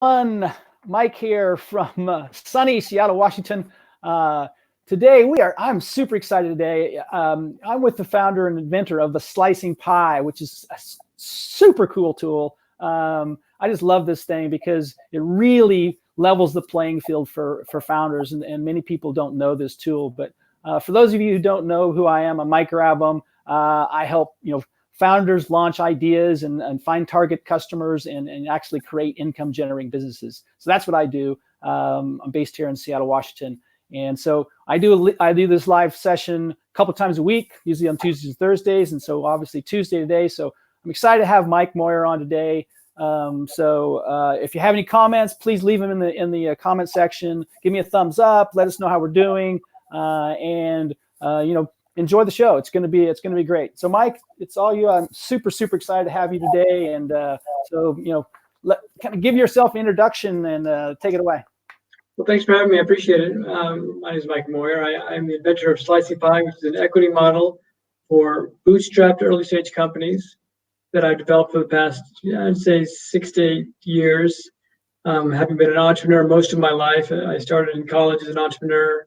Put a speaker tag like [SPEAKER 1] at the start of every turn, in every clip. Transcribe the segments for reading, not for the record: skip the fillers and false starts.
[SPEAKER 1] Mike here from sunny Seattle, Washington. I'm super excited today. I'm with the founder and inventor of the Slicing Pie, which is a super cool tool. I just love this thing because it really levels the playing field for founders, and many people don't know this tool. But for those of you who don't know who I am, I'm Mike Grabham. I help founders launch ideas and find target customers and actually create income generating businesses. So that's what I do. I'm based here in Seattle, Washington. And so I do this live session a couple times a week, usually on Tuesdays and Thursdays. And so obviously Tuesday today. So I'm excited to have Mike Moyer on today. If you have any comments, please leave them in the comment section. Give me a thumbs up. Let us know how we're doing. Enjoy the show. It's going to be great. So Mike, it's all you. I'm super excited to have you today. And kind of give yourself an introduction and take it away.
[SPEAKER 2] Well, thanks for having me. I appreciate it. My name is Mike Moyer. I'm the inventor of Slicing Pie, which is an equity model for bootstrapped early stage companies that I've developed for the past, I'd say 6 to 8 years. Having been an entrepreneur most of my life, I started in college as an entrepreneur,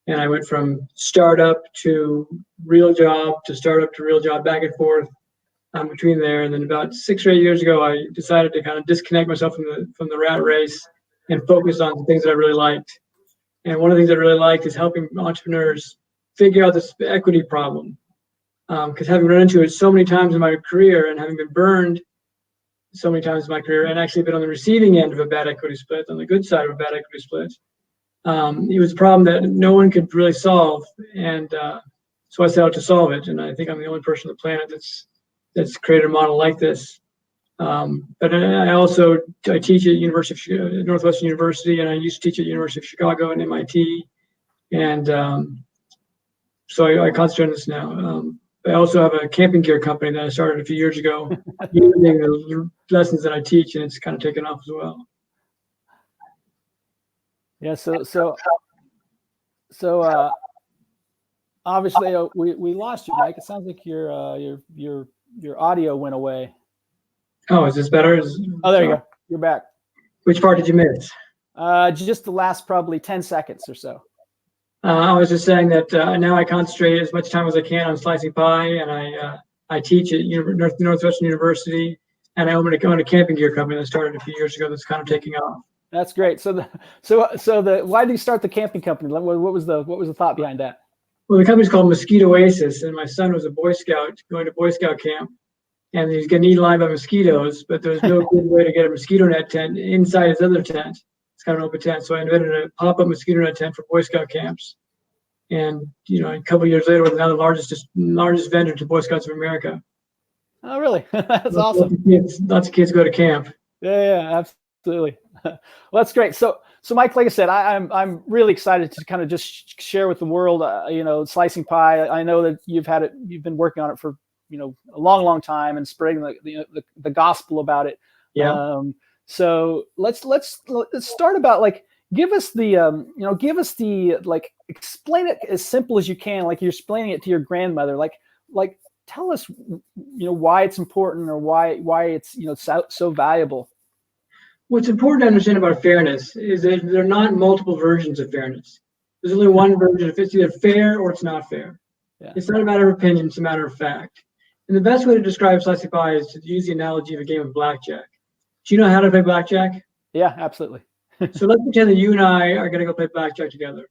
[SPEAKER 2] and I went from startup to real job to startup to real job, back and forth between there. And then about 6 or 8 years ago, I decided to kind of disconnect myself from the rat race and focus on the things that I really liked. And one of the things I really liked is helping entrepreneurs figure out this equity problem. Because having run into it so many times in my career and having been burned so many times in my career and actually been on the receiving end of a bad equity split, on the good side of a bad equity split, it was a problem that no one could really solve. And so I set out to solve it. And I think I'm the only person on the planet that's created a model like this. But I teach at Northwestern University, and I used to teach at University of Chicago and MIT. And so I concentrate on this now. I also have a camping gear company that I started a few years ago using the lessons that I teach, and it's kind of taken off as well.
[SPEAKER 1] Yeah. So obviously we lost you, Mike. It sounds like your audio went away.
[SPEAKER 2] Oh, is this better?
[SPEAKER 1] Oh, there you go. You're back.
[SPEAKER 2] Which part did you miss?
[SPEAKER 1] Just the last probably 10 seconds or so.
[SPEAKER 2] I was just saying that now I concentrate as much time as I can on Slicing Pie, and I teach at Northwestern University, and I own a camping gear company that started a few years ago that's kind of taking off.
[SPEAKER 1] That's great. So why did you start the camping company? What was the thought behind that?
[SPEAKER 2] Well, the company's called Mosquito Oasis, and my son was a Boy Scout going to Boy Scout camp, and he's getting eaten alive by mosquitoes, but there's no good way to get a mosquito net tent inside his other tent. It's kind of an open tent. So I invented a pop-up mosquito net tent for Boy Scout camps. And, a couple of years later, we're now the largest vendor to Boy Scouts of America.
[SPEAKER 1] Oh, really? That's awesome.
[SPEAKER 2] Lots of kids go to camp.
[SPEAKER 1] Yeah, absolutely. Well, that's great. So Mike, like I said, I'm really excited to kind of just share with the world, Slicing Pie. I know that you've been working on it for, a long time and spreading the gospel about it.
[SPEAKER 2] Yeah.
[SPEAKER 1] So let's start about give us the explain it as simple as you can, like you're explaining it to your grandmother. Tell us, why it's important or why it's so valuable.
[SPEAKER 2] What's important to understand about fairness is that there are not multiple versions of fairness. There's only one version. If it's either fair or it's not fair. Yeah. It's not a matter of opinion, it's a matter of fact. And the best way to describe Slicing Pie is to use the analogy of a game of blackjack. Do you know how to play blackjack?
[SPEAKER 1] Yeah, absolutely.
[SPEAKER 2] So let's pretend that you and I are going to go play blackjack together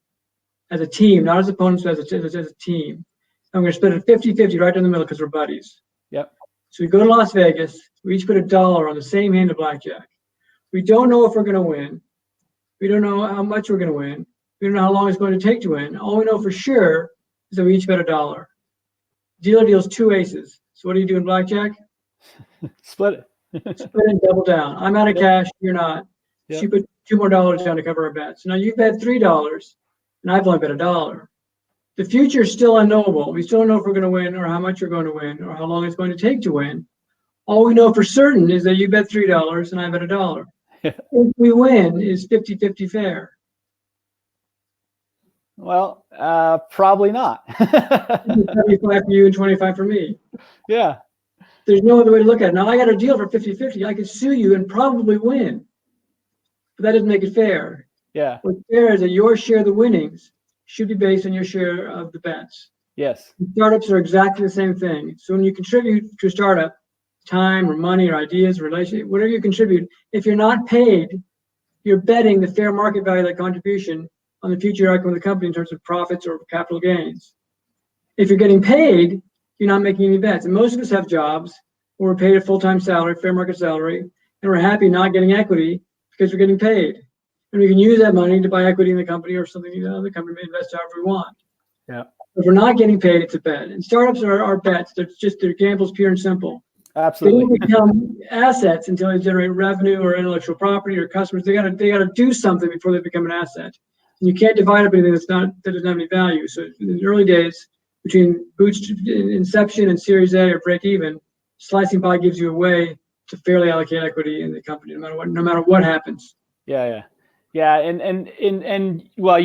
[SPEAKER 2] as a team, not as opponents, but as a team. I'm going to split it 50-50 right down the middle because we're buddies.
[SPEAKER 1] Yep.
[SPEAKER 2] So we go to Las Vegas. We each put $1 on the same hand of blackjack. We don't know if we're going to win. We don't know how much we're going to win. We don't know how long it's going to take to win. All we know for sure is that we each bet $1. Dealer deals 2 aces. So what do you do in blackjack?
[SPEAKER 1] Split it.
[SPEAKER 2] Split it and double down. I'm out of cash. You're not.
[SPEAKER 1] Yep.
[SPEAKER 2] So you put $2 more down to cover our bets. So now you bet $3, and I've only bet $1. The future is still unknowable. We still don't know if we're going to win or how much we're going to win or how long it's going to take to win. All we know for certain is that you bet $3 and I bet $1. If we win, is 50-50 fair?
[SPEAKER 1] Well, probably not.
[SPEAKER 2] 75 for you and 25 for me.
[SPEAKER 1] 'Yeah.
[SPEAKER 2] There's no other way to look at it. Now I got a deal for 50-50. I could sue you and probably win. but that doesn't make it fair.
[SPEAKER 1] Yeah.
[SPEAKER 2] What's fair is that your share of the winnings should be based on your share of the bets.
[SPEAKER 1] Yes.
[SPEAKER 2] Startups are exactly the same thing. So when you contribute to a startup, time or money or ideas, relationship, whatever you contribute, if you're not paid, you're betting the fair market value of that contribution on the future outcome of the company in terms of profits or capital gains. If you're getting paid, you're not making any bets. And most of us have jobs where we're paid a full-time salary, fair market salary, and we're happy not getting equity because we're getting paid. And we can use that money to buy equity in the company or something, the company may invest however we want.
[SPEAKER 1] Yeah.
[SPEAKER 2] If we're not getting paid, it's a bet. And startups are bets. They're gambles, pure and simple.
[SPEAKER 1] Absolutely.
[SPEAKER 2] They don't become assets until they generate revenue or intellectual property or customers. They gotta do something before they become an asset. And you can't divide up anything that doesn't have any value. So in the early days, between inception and Series A or break even, slicing pie gives you a way to fairly allocate equity in the company, no matter what happens.
[SPEAKER 1] Yeah. And well,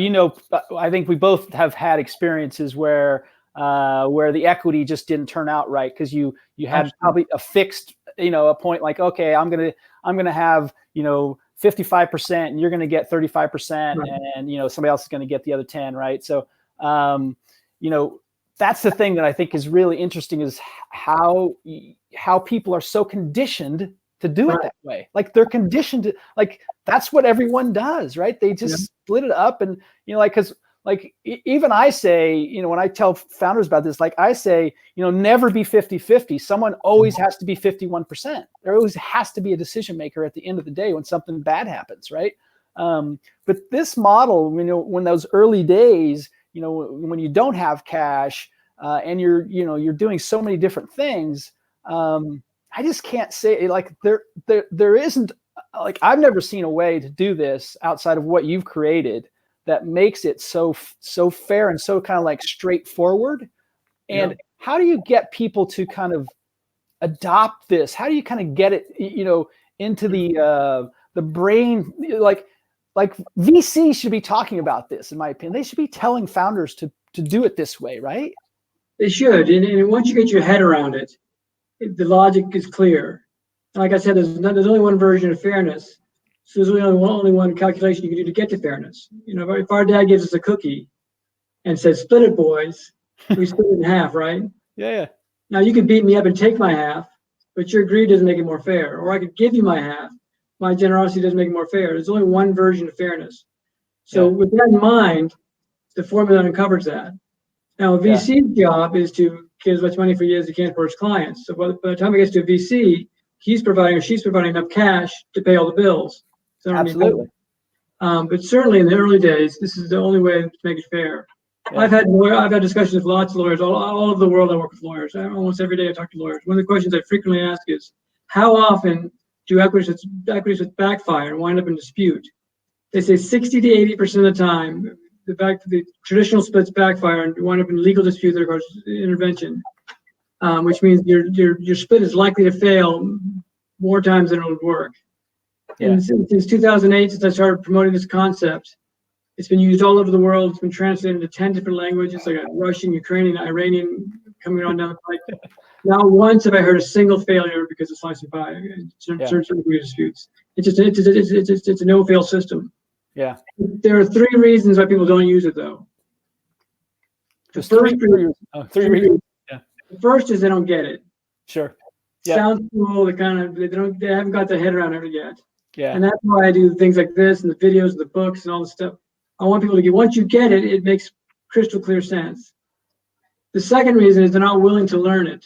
[SPEAKER 1] I think we both have had experiences where the equity just didn't turn out right because you had probably a fixed, a point like, okay, I'm gonna have 55% and you're gonna get 35%,
[SPEAKER 2] right.
[SPEAKER 1] And somebody else is gonna get the other 10, right? So that's the thing that I think is really interesting is how people are so conditioned to do it that way. Like they're conditioned to, like, that's what everyone does, right? They just split it up and, because even I say, when I tell founders about this, like I say, never be 50-50. Someone always has to be 51%. There always has to be a decision maker at the end of the day when something bad happens, right? But this model, when those early days, when you don't have cash and you're doing so many different things, I just can't say like there isn't, like, I've never seen a way to do this outside of what you've created that makes it so fair and so kind of like straightforward. And how do you get people to kind of adopt this? How do you kind of get it, into the brain? Like VC should be talking about this, in my opinion. They should be telling founders to do it this way, right?
[SPEAKER 2] They should. And once you get your head around it, the logic is clear. Like I said, there's only one version of fairness. So there's only one calculation you can do to get to fairness. If our dad gives us a cookie and says, split it, boys, we split it in half, right?
[SPEAKER 1] Yeah.
[SPEAKER 2] Now you could beat me up and take my half, but your greed doesn't make it more fair. Or I could give you my half. My generosity doesn't make it more fair. There's only one version of fairness. So with that in mind, the formula uncovers that. Now, a VC's job is to get as much money for you as he can for his clients. So by the time it gets to a VC, he's providing or she's providing enough cash to pay all the bills. So
[SPEAKER 1] absolutely.
[SPEAKER 2] But certainly in the early days, this is the only way to make it fair. Yeah. I've had discussions with lots of lawyers all over the world. I work with lawyers. Almost every day I talk to lawyers. One of the questions I frequently ask is, how often do equities that backfire and wind up in dispute? They say 60 to 80% of the time, the traditional splits backfire and wind up in legal dispute that requires intervention, which means your split is likely to fail more times than it would work. Yeah. And since 2008, since I started promoting this concept, it's been used all over the world. It's been translated into 10 different languages. I got Russian, Ukrainian, Iranian coming on down the pike. Not once have I heard a single failure because of slicing pie in certain disputes. It's a no-fail system.
[SPEAKER 1] Yeah.
[SPEAKER 2] There are three reasons why people don't use it, though.
[SPEAKER 1] Just three reasons. Yeah.
[SPEAKER 2] The first is they don't get it.
[SPEAKER 1] Sure.
[SPEAKER 2] Yeah. Sounds cool. They haven't got their head around it yet.
[SPEAKER 1] Yeah.
[SPEAKER 2] And that's why I do things like this and the videos and the books and all the stuff. I want people to get, once you get it, it makes crystal clear sense. The second reason is they're not willing to learn it.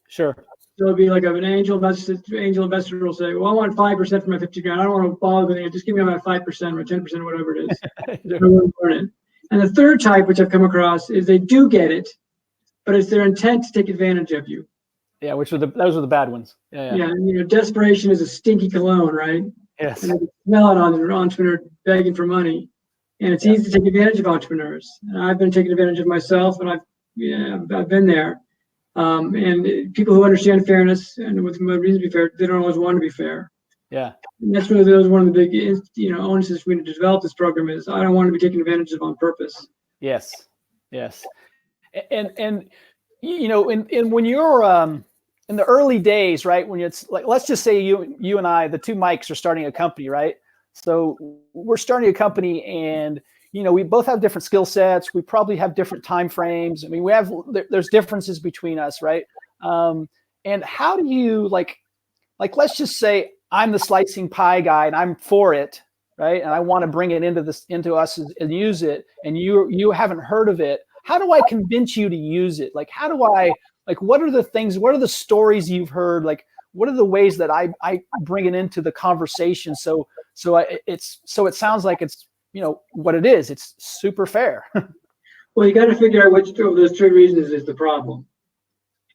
[SPEAKER 1] Sure.
[SPEAKER 2] So it'll be like an angel investor will say, well, I want 5% for my 50 grand. I don't want to bother with it. Just give me my 5% or 10%, whatever it is. Sure. I want to learn it. And the third type, which I've come across, is they do get it, but it's their intent to take advantage of you.
[SPEAKER 1] Yeah, those are the bad ones.
[SPEAKER 2] Yeah. Desperation is a stinky cologne, right?
[SPEAKER 1] Yes.
[SPEAKER 2] And you smell it on an entrepreneur begging for money. And it's easy to take advantage of entrepreneurs. And I've been taking advantage of myself, and I've been there. And people who understand fairness and with reason to be fair, they don't always want to be fair.
[SPEAKER 1] Yeah.
[SPEAKER 2] And that's really one of the big, onuses we need to develop this program is I don't want to be taken advantage of on purpose.
[SPEAKER 1] Yes. And when you're in the early days, right? When it's like, let's just say you and I, the two Mikes, are starting a company, right? So we're starting a company, and we both have different skill sets. We probably have different time frames. I mean, there's differences between us, right? And how do you like let's just say I'm the slicing pie guy and I'm for it, right? And I want to bring it into us and use it, and you haven't heard of it. How do I convince you to use it? Like, how do I what are the things? What are the stories you've heard? Like, what are the ways that I bring it into the conversation? So it sounds like it's what it is. It's super fair.
[SPEAKER 2] Well, you got to figure out which of those three reasons is the problem.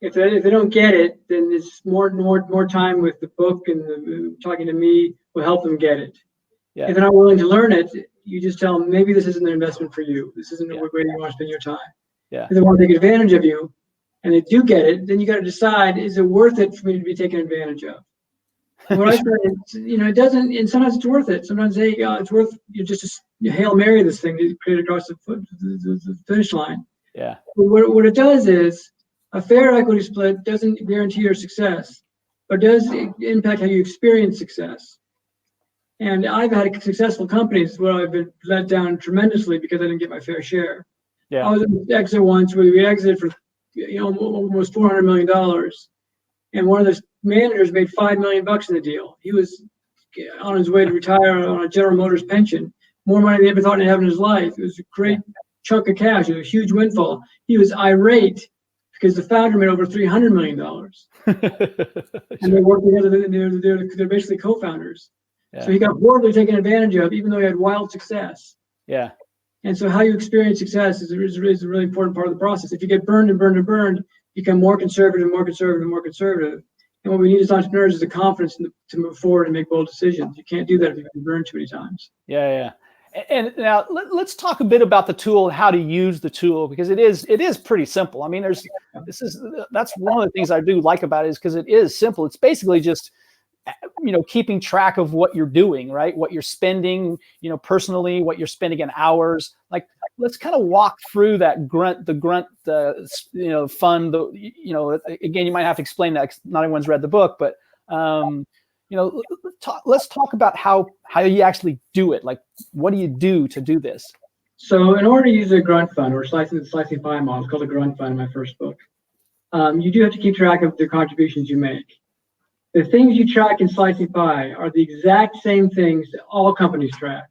[SPEAKER 2] If they don't get it, then it's more time with the book and talking to me will help them get it.
[SPEAKER 1] Yeah.
[SPEAKER 2] If they're not willing to learn it, you just tell them maybe this isn't an investment for you. This isn't a way you want to spend your time.
[SPEAKER 1] Yeah.
[SPEAKER 2] If they want to take advantage of you and they do get it, then you got to decide, is it worth it for me to be taken advantage of? And what I find is, it doesn't, and sometimes it's worth it. Sometimes it's worth you Hail Mary this thing to create across the finish line.
[SPEAKER 1] Yeah.
[SPEAKER 2] But what it does is, a fair equity split doesn't guarantee your success, but does impact how you experience success. And I've had successful companies where I've been let down tremendously because I didn't get my fair share.
[SPEAKER 1] Yeah.
[SPEAKER 2] I was in an exit once where we exited for almost $400 million, and one of the managers made $5 million in the deal. He was on his way to retire on a General Motors pension, more money than he ever thought he'd have in his life. It was a great chunk of cash. It was a huge windfall. He was irate because the founder made over $300 million. And they work together. They're basically co-founders. Yeah. So he got horribly taken advantage of, even though he had wild success.
[SPEAKER 1] Yeah.
[SPEAKER 2] And so how you experience success is a really important part of the process. If you get burned and burned and burned, you become more conservative, more conservative, and more conservative. And what we need as entrepreneurs is the confidence to move forward and make bold decisions. You can't do that if you've been burned too many times.
[SPEAKER 1] Yeah, yeah. And now let's talk a bit about the tool and how to use the tool, because it is pretty simple. I mean, that's one of the things I do like about it, is because it is simple. It's basically just keeping track of what you're doing, right? What you're spending, personally, what you're spending in hours. Like, let's kind of walk through that fund. Again, you might have to explain that 'cause not everyone's read the book, but let's talk about how you actually do it. Like, what do you do to do this?
[SPEAKER 2] So in order to use a grunt fund or slicing pie model, it's called a grunt fund in my first book, you do have to keep track of the contributions you make. The things you track in Slicing Pie are the exact same things that all companies track.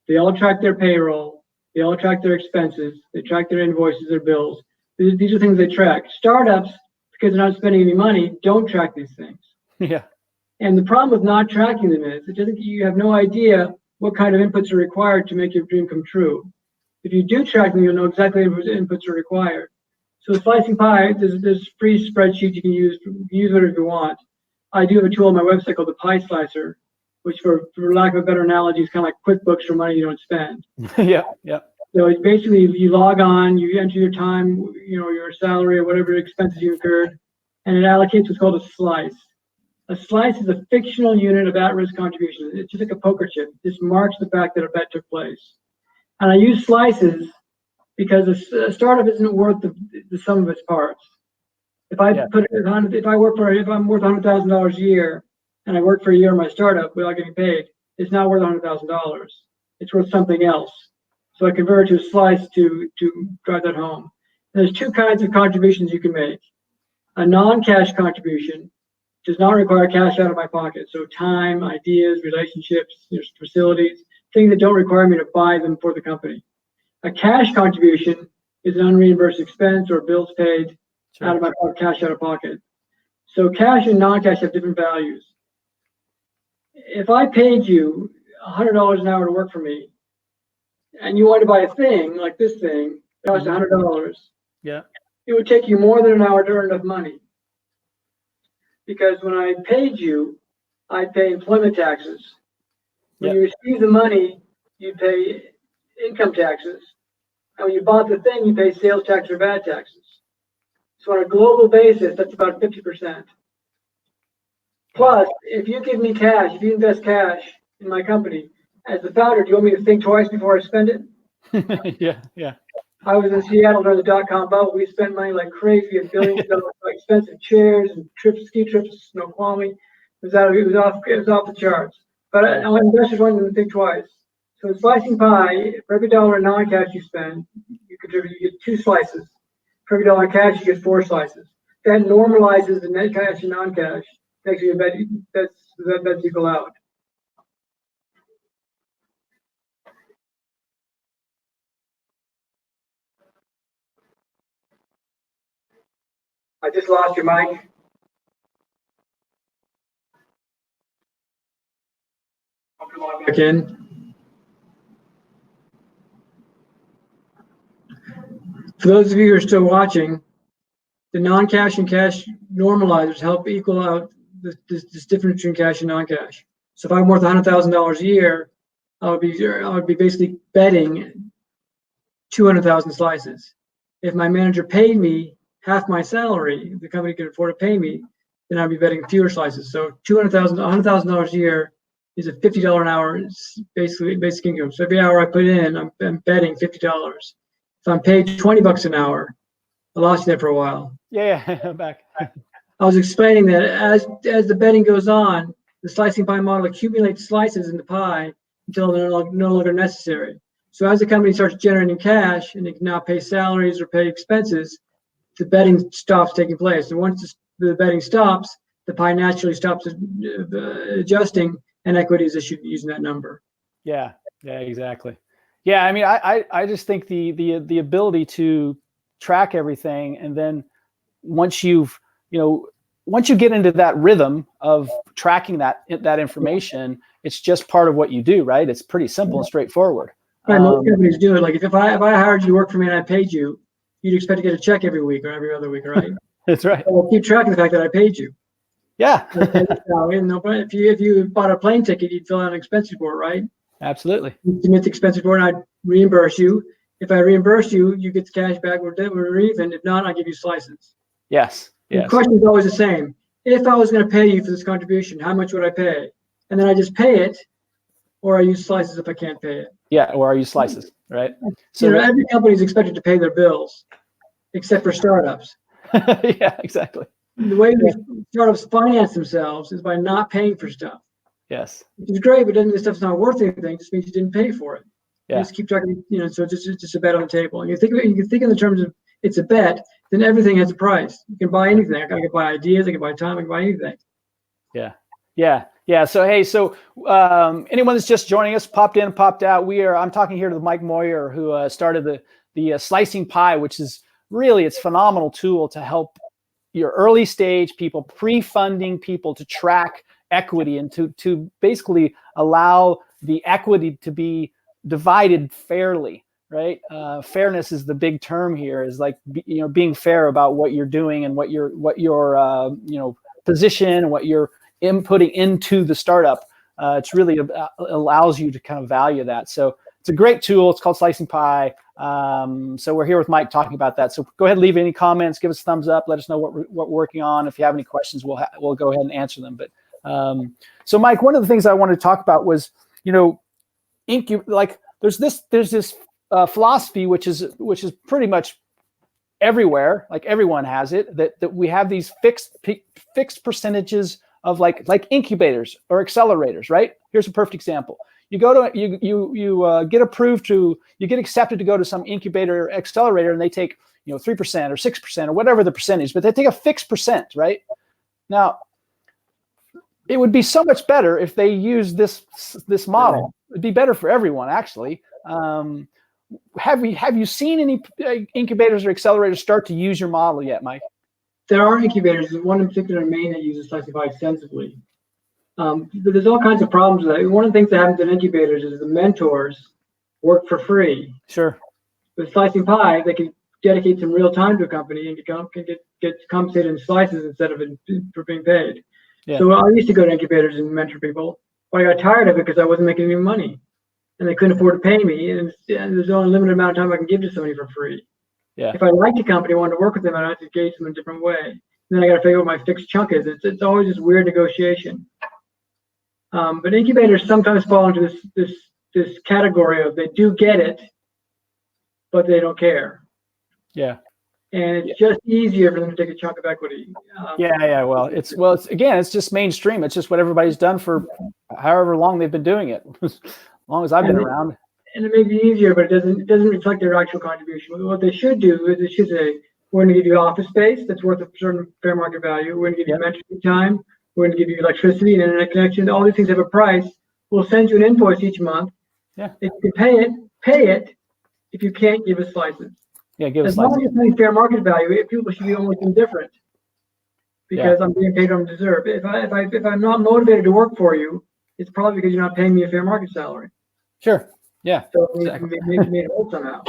[SPEAKER 2] They all track their payroll. They all track their expenses. They track their invoices, their bills. These are things they track. Startups, because they're not spending any money, don't track these things.
[SPEAKER 1] Yeah.
[SPEAKER 2] And the problem with not tracking them is you have no idea what kind of inputs are required to make your dream come true. If you do track them, you'll know exactly what inputs are required. So Slicing Pie, there's free spreadsheets you can use. You can use whatever you want. I do have a tool on my website called the Pie Slicer, which, for lack of a better analogy, is kind of like QuickBooks for money you don't spend.
[SPEAKER 1] Yeah, yeah.
[SPEAKER 2] So it's basically, you log on, you enter your time, your salary or whatever expenses you incurred, and it allocates what's called a slice. A slice is a fictional unit of at-risk contributions. It's just like a poker chip. It just marks the fact that a bet took place. And I use slices because a startup isn't worth the sum of its parts. If I'm worth $100,000 a year and I work for a year in my startup without getting paid, it's not worth $100,000. It's worth something else. So I convert it to a slice to drive that home. And there's two kinds of contributions you can make. A non-cash contribution does not require cash out of my pocket. So time, ideas, relationships, facilities, things that don't require me to buy them for the company. A cash contribution is an unreimbursed expense or bills paid out of my cash out of pocket. So cash and non-cash have different values. If I paid you $100 an hour to work for me, and you wanted to buy a thing like this thing, that was $100.
[SPEAKER 1] Yeah.
[SPEAKER 2] It would take you more than an hour to earn enough money. Because when I paid you, I'd pay employment taxes. When you receive the money, you pay income taxes. And when you bought the thing, you pay sales tax or VAT taxes. So on a global basis, that's about 50%. Plus, if you give me cash, if you invest cash in my company, as the founder, do you want me to think twice before I spend it?
[SPEAKER 1] Yeah.
[SPEAKER 2] I was in Seattle during the dot-com bubble. We spent money like crazy. We had billions of dollars for expensive chairs and ski trips to Snoqualmie. It was off the charts. But investors want them to think twice. So slicing pie, for every dollar in non-cash you spend, you get 2 slices. For every dollar in cash, you get 4 slices. That normalizes the net cash and non-cash. Makes you bets equal out. I just lost your mic. I'll come on back in. For those of you who are still watching, the non-cash and cash normalizers help equal out this difference between cash and non-cash. So if I'm worth $100,000 a year, I would be basically betting 200,000 slices. If my manager paid me half my salary, if the company could afford to pay me, then I'd be betting fewer slices. So $100,000 a year is a $50 an hour, basically basic income. So every hour I put in, I'm betting $50. If I'm paid $20 an hour, I lost you there for a while.
[SPEAKER 1] Yeah, I'm back.
[SPEAKER 2] I was explaining that as the betting goes on, the slicing pie model accumulates slices in the pie until they're no longer necessary. So as the company starts generating cash and it can now pay salaries or pay expenses, the betting stops taking place. And once the betting stops, the pie naturally stops adjusting, and equity is issued using that number.
[SPEAKER 1] Yeah, exactly. Yeah, I mean, I just think the ability to track everything, and then once you get into that rhythm of tracking that information, it's just part of what you do, right? It's pretty simple and straightforward.
[SPEAKER 2] Right, most companies do it. Like if I hired you to work for me and I paid you, you'd expect to get a check every week or every other week, right?
[SPEAKER 1] That's right.
[SPEAKER 2] So we'll keep tracking the fact that I paid you.
[SPEAKER 1] Yeah.
[SPEAKER 2] If you bought a plane ticket, you'd fill out an expense report, right?
[SPEAKER 1] Absolutely.
[SPEAKER 2] You submit the expense report, and I'd reimburse you. If I reimburse you, you get the cash back. We're even. If not, I give you slices.
[SPEAKER 1] Yes.
[SPEAKER 2] The question is always the same. If I was going to pay you for this contribution, how much would I pay? And then I just pay it, or I use slices if I can't pay it.
[SPEAKER 1] Yeah, or I use slices, right?
[SPEAKER 2] So every company is expected to pay their bills, except for startups.
[SPEAKER 1] Yeah, exactly.
[SPEAKER 2] The way startups finance themselves is by not paying for stuff.
[SPEAKER 1] Yes.
[SPEAKER 2] Which is great, but then this stuff's not worth anything. It just means you didn't pay for it.
[SPEAKER 1] Yeah.
[SPEAKER 2] You just keep tracking, so it's just a bet on the table. And you can think in the terms of it's a bet, then everything has a price. You can buy anything. I can buy ideas, I can buy time, I can buy anything.
[SPEAKER 1] Yeah. So hey, anyone that's just joining us, popped in, popped out. I'm talking here to Mike Moyer, who started the Slicing Pie, which is really, it's a phenomenal tool to help your early stage people, pre-funding people, to track equity and to basically allow the equity to be divided fairly, right? Fairness is the big term here, is like, being fair about what you're doing and what your position and what you're inputting into the startup. It's really allows you to kind of value that. So it's a great tool. It's called Slicing Pie. So we're here with Mike talking about that. So go ahead and leave any comments, give us a thumbs up, let us know what we're working on. If you have any questions, we'll go ahead and answer them. But so Mike, one of the things I wanted to talk about was, there's this philosophy which is pretty much everywhere, like everyone has it, that we have these fixed percentages of like incubators or accelerators, right? Here's a perfect example. You go to you get accepted to go to some incubator or accelerator, and they take 3% or 6% or whatever the percentage, but they take a fixed percent, right? Now, it would be so much better if they use this model. It'd be better for everyone, actually. Have you seen any incubators or accelerators start to use your model yet, Mike?
[SPEAKER 2] There are incubators. There's one in particular in Maine that uses Slicing Pie extensively. But there's all kinds of problems with that. One of the things that happens in incubators is the mentors work for free.
[SPEAKER 1] Sure.
[SPEAKER 2] With Slicing Pie, they can dedicate some real time to a company and can get compensated in slices instead of for being paid. Yeah. So I used to go to incubators and mentor people, but I got tired of it because I wasn't making any money, and they couldn't afford to pay me. And there's only a limited amount of time I can give to somebody for free.
[SPEAKER 1] Yeah.
[SPEAKER 2] If I liked a company, wanted to work with them, I'd have to engage them in a different way. Then I got to figure out what my fixed chunk is. It's always this weird negotiation. But incubators sometimes fall into this category of they do get it, but they don't care.
[SPEAKER 1] Yeah.
[SPEAKER 2] and it's just easier for them to take a chunk of equity.
[SPEAKER 1] Yeah. Well, it's just mainstream. It's just what everybody's done for however long they've been doing it, as long as I've been around.
[SPEAKER 2] And it makes it easier, but it doesn't reflect their actual contribution. What they should do is they should say, we're going to give you office space that's worth a certain fair market value. We're going to give you mentoring time. We're going to give you electricity and internet connection. All these things have a price. We'll send you an invoice each month.
[SPEAKER 1] Yeah.
[SPEAKER 2] If you can pay it. If you can't, give us slices.
[SPEAKER 1] Yeah, give us
[SPEAKER 2] slices. As long as it's paying fair market value, people should be almost indifferent because I'm being paid what I deserve. If I'm not motivated to work for you, it's probably because you're not paying me a fair market salary.
[SPEAKER 1] Sure. Yeah.
[SPEAKER 2] So exactly. Maybe made whole somehow.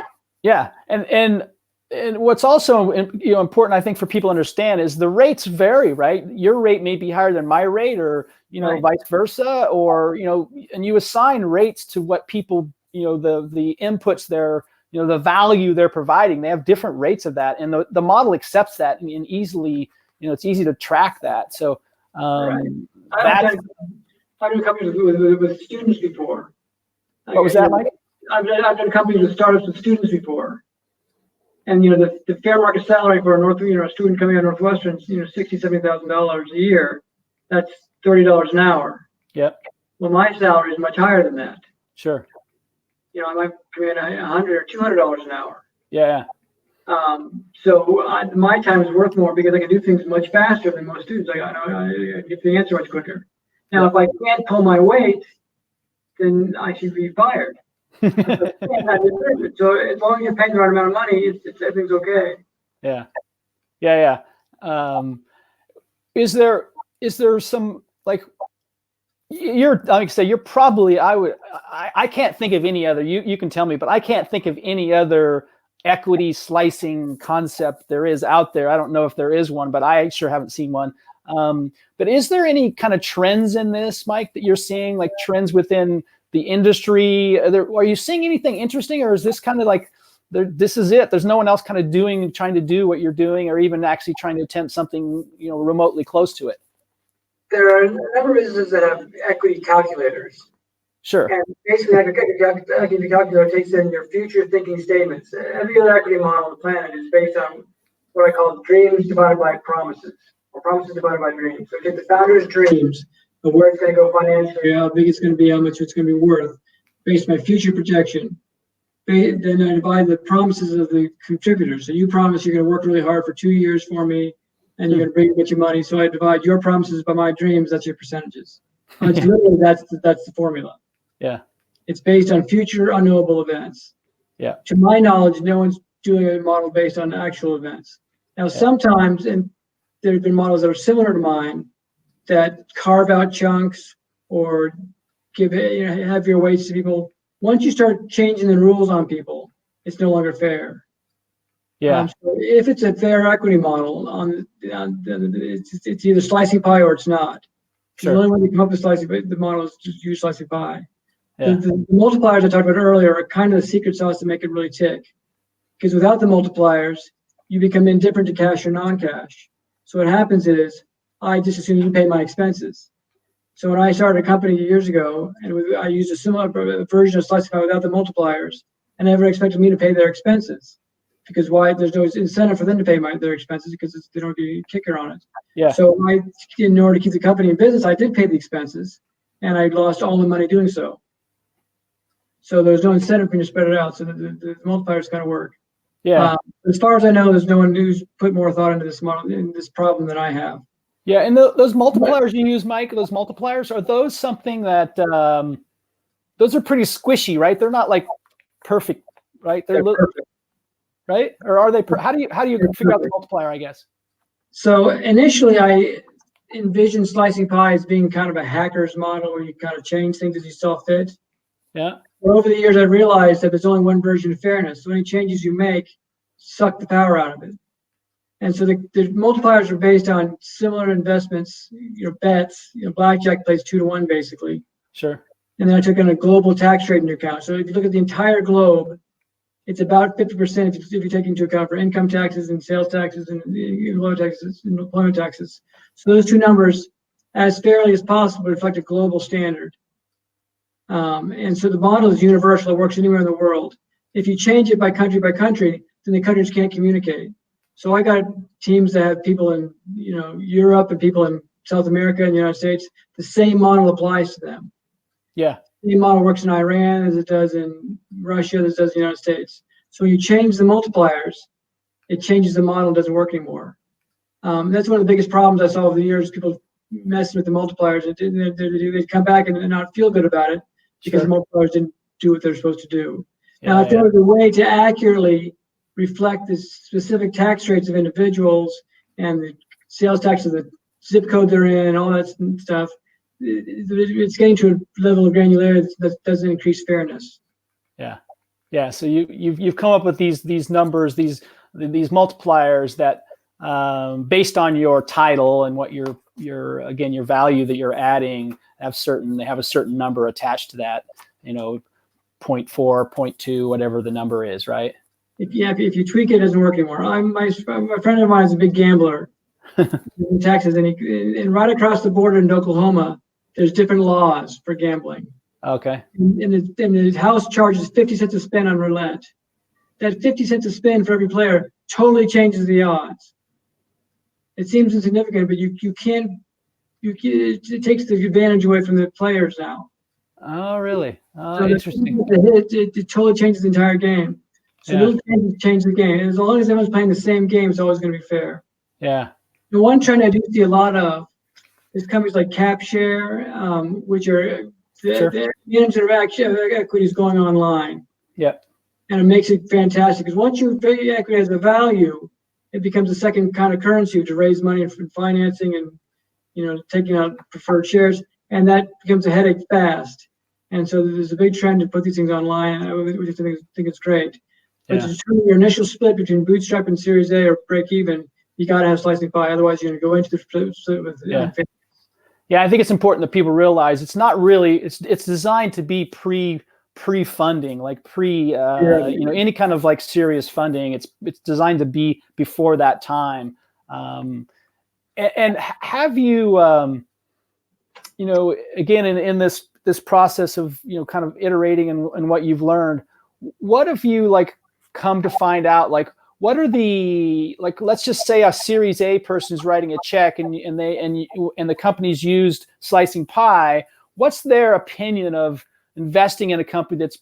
[SPEAKER 1] Yeah, and what's also important, I think, for people to understand is the rates vary, right? Your rate may be higher than my rate, or vice versa, or and you assign rates to what people the inputs they're the value they're providing. They have different rates of that, and the model accepts that and easily it's easy to track that. So
[SPEAKER 2] I've done companies with students before.
[SPEAKER 1] What was that, Mike?
[SPEAKER 2] I've done companies with startups with students before, and the fair market salary for a student coming out of Northwestern is $60,000-$70,000 a year. That's $30 an hour.
[SPEAKER 1] Yep.
[SPEAKER 2] Well, my salary is much higher than that.
[SPEAKER 1] Sure.
[SPEAKER 2] I might come in $100 or $200 an hour.
[SPEAKER 1] Yeah.
[SPEAKER 2] So my time is worth more because I can do things much faster than most students. I get the answer much quicker. Now, if I can't pull my weight, then I should be fired. So as long as you're paying the right amount of money, everything's okay.
[SPEAKER 1] Yeah. Is there some you're probably I can't think of any other, you can tell me, but I can't think of any other equity slicing concept there is out there. I don't know if there is one, but I sure haven't seen one. But is there any kind of trends in this, Mike, that you're seeing, like trends within the industry? Are you seeing anything interesting, or is this kind of like this is it? There's no one else kind of trying to do what you're doing, or even actually trying to attempt something remotely close to it?
[SPEAKER 2] There are a number of businesses that have equity calculators.
[SPEAKER 1] Sure.
[SPEAKER 2] And basically, equity calculator takes in your future thinking statements. Every other equity model on the planet is based on what I call dreams divided by promises, or promises divided by dreams. So take the founder's dreams of where it's going to go financially, how big it's going to be, how much it's going to be worth, based on my future projection. Then I divide the promises of the contributors. So you promise you're going to work really hard for 2 years for me, and you're going to bring a bunch of money. So I divide your promises by my dreams. That's your percentages. Literally, that's the formula.
[SPEAKER 1] Yeah.
[SPEAKER 2] It's based on future unknowable events.
[SPEAKER 1] Yeah.
[SPEAKER 2] To my knowledge, no one's doing a model based on actual events. Now, sometimes, and there have been models that are similar to mine that carve out chunks or give heavier weights to people. Once you start changing the rules on people, it's no longer fair.
[SPEAKER 1] Yeah.
[SPEAKER 2] So if it's a fair equity model, it's either slicing pie or it's not. Sure. The only way you come up with slicing pie, the model is just use slicing pie. Yeah. The multipliers I talked about earlier are kind of the secret sauce to make it really tick. Because without the multipliers, you become indifferent to cash or non-cash. So what happens is, I just assume you pay my expenses. So when I started a company years ago, and I used a similar version of slicing pie without the multipliers, and never expected me to pay their expenses. Because why? There's no incentive for them to pay their expenses because they don't get a kicker on it. Yeah. So in order to keep the company in business, I did pay the expenses, and I lost all the money doing so. So there's no incentive when you spread it out. So the multipliers kind of work. Yeah. As far as I know, there's no one who's put more thought into this model, in this problem than I have.
[SPEAKER 1] Yeah, and those multipliers you use, Mike, those multipliers, are those something that those are pretty squishy, right? They're not like perfect, right? They're perfect. Right? Or are they? How do you figure out the multiplier, I guess? So initially, I envisioned slicing pie as being kind of a hacker's model where you kind of change things as you saw fit. Yeah. But over the years, I realized that there's only one version of fairness. So any changes you make suck the power out of it. And so the multipliers are based on similar investments, bets. Blackjack plays 2 to 1 basically. Sure. And then I took in a global tax rate into account. So if you look at the entire globe, it's about 50% if you take into account for income taxes and sales taxes and low taxes and employment taxes. So those two numbers, as fairly as possible, reflect a global standard. And so the model is universal. It works anywhere in the world. If you change it by country, then the countries can't communicate.
[SPEAKER 2] So I got teams that have people in, Europe and people in South America and the United States. The same model applies to them.
[SPEAKER 1] Yeah.
[SPEAKER 2] The same model works in Iran as it does in Russia, as it does in the United States. So when you change the multipliers, it changes the model and doesn't work anymore. That's one of the biggest problems I saw over the years, people messing with the multipliers. They'd come back and not feel good about it because the multipliers didn't do what they're supposed to do. Now, if there was a way to accurately reflect the specific tax rates of individuals and the sales tax of the zip code they're in and all that stuff, it's getting to a level of granularity that doesn't increase fairness.
[SPEAKER 1] Yeah. So you've come up with these numbers, these multipliers that based on your title and what your value that you're adding they have a certain number attached to that, 0.4, 0.2, whatever the number is, right?
[SPEAKER 2] If you tweak it, it doesn't work anymore. My friend of mine is a big gambler in Texas, and right across the border in Oklahoma, there's different laws for gambling.
[SPEAKER 1] Okay.
[SPEAKER 2] And the house charges 50 cents a spin on roulette. That 50 cents a spin for every player totally changes the odds. It seems insignificant, but you can't. It takes the advantage away from the players now.
[SPEAKER 1] Oh, really? Oh,
[SPEAKER 2] so
[SPEAKER 1] interesting.
[SPEAKER 2] It totally changes the entire game. So little changes change the game. And as long as everyone's playing the same game, it's always going to be fair.
[SPEAKER 1] Yeah.
[SPEAKER 2] The one trend I do see a lot of is companies like CapShare, which are the equities going online.
[SPEAKER 1] Yep.
[SPEAKER 2] And it makes it fantastic because once equity has a value, it becomes a second kind of currency to raise money and financing and taking out preferred shares, and that becomes a headache fast. And so there's a big trend to put these things online. I just think it's great. But to determine your initial split between bootstrap and Series A or break even, you got to have slicing pie. Otherwise, you're going to go into the split with.
[SPEAKER 1] Yeah, I think it's important that people realize it's not really. It's designed to be pre-funding, like any kind of like serious funding. It's designed to be before that time. And have you, again, in this process of, kind of iterating and what you've learned, what have you like come to find out? Like, what are let's just say a Series A person is writing a check and the company's used slicing pie. What's their opinion of investing in a company that's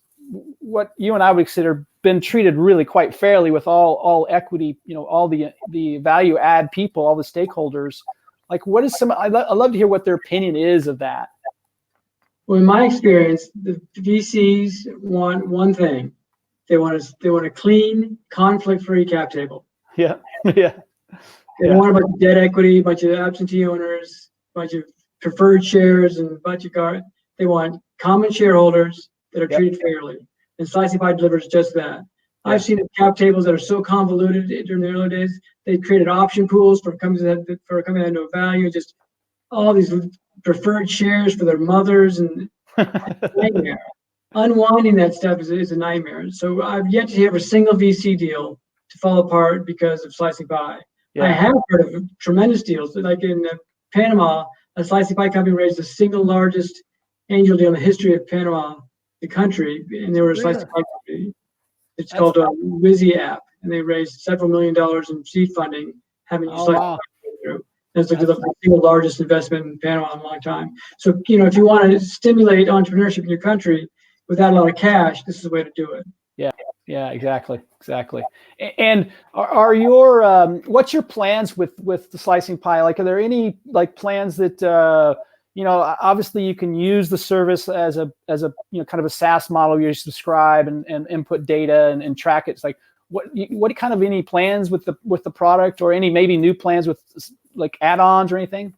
[SPEAKER 1] what you and I would consider been treated really quite fairly with all equity, all the value add people, all the stakeholders? Like, what is I'd love to hear what their opinion is of that.
[SPEAKER 2] Well, in my experience, the VCs want one thing. They want a clean, conflict-free cap table.
[SPEAKER 1] Yeah.
[SPEAKER 2] They don't want a bunch of debt equity, a bunch of absentee owners, a bunch of preferred shares, and a bunch of They want common shareholders that are treated fairly. And Slicing Pie delivers just that. I've seen cap tables that are so convoluted during the early days. They created option pools for companies that had no value, just all these preferred shares for their mothers, and nightmare. Unwinding that stuff is a nightmare. So I've yet to hear of a single VC deal to fall apart because of Slicing Pie. I have heard of tremendous deals, like in Panama, a Slicing Pie company raised the single largest angel deal in the history of Panama, the country, and they were a Slicing Pie company. It's called a Wizzy app, and they raised several $1 million in seed funding, having used Slicing Pie through. It's like the single largest investment in Panama in a long time. So, if you want to stimulate entrepreneurship in your country without a lot of cash, this is the way to do it.
[SPEAKER 1] Yeah, exactly. And are your what's your plans with the Slicing Pie? Like, are there any plans that obviously you can use the service as a kind of a SaaS model. You subscribe and input data and track it. It's like what kind of any plans with the product, or any maybe new plans with like add-ons or anything?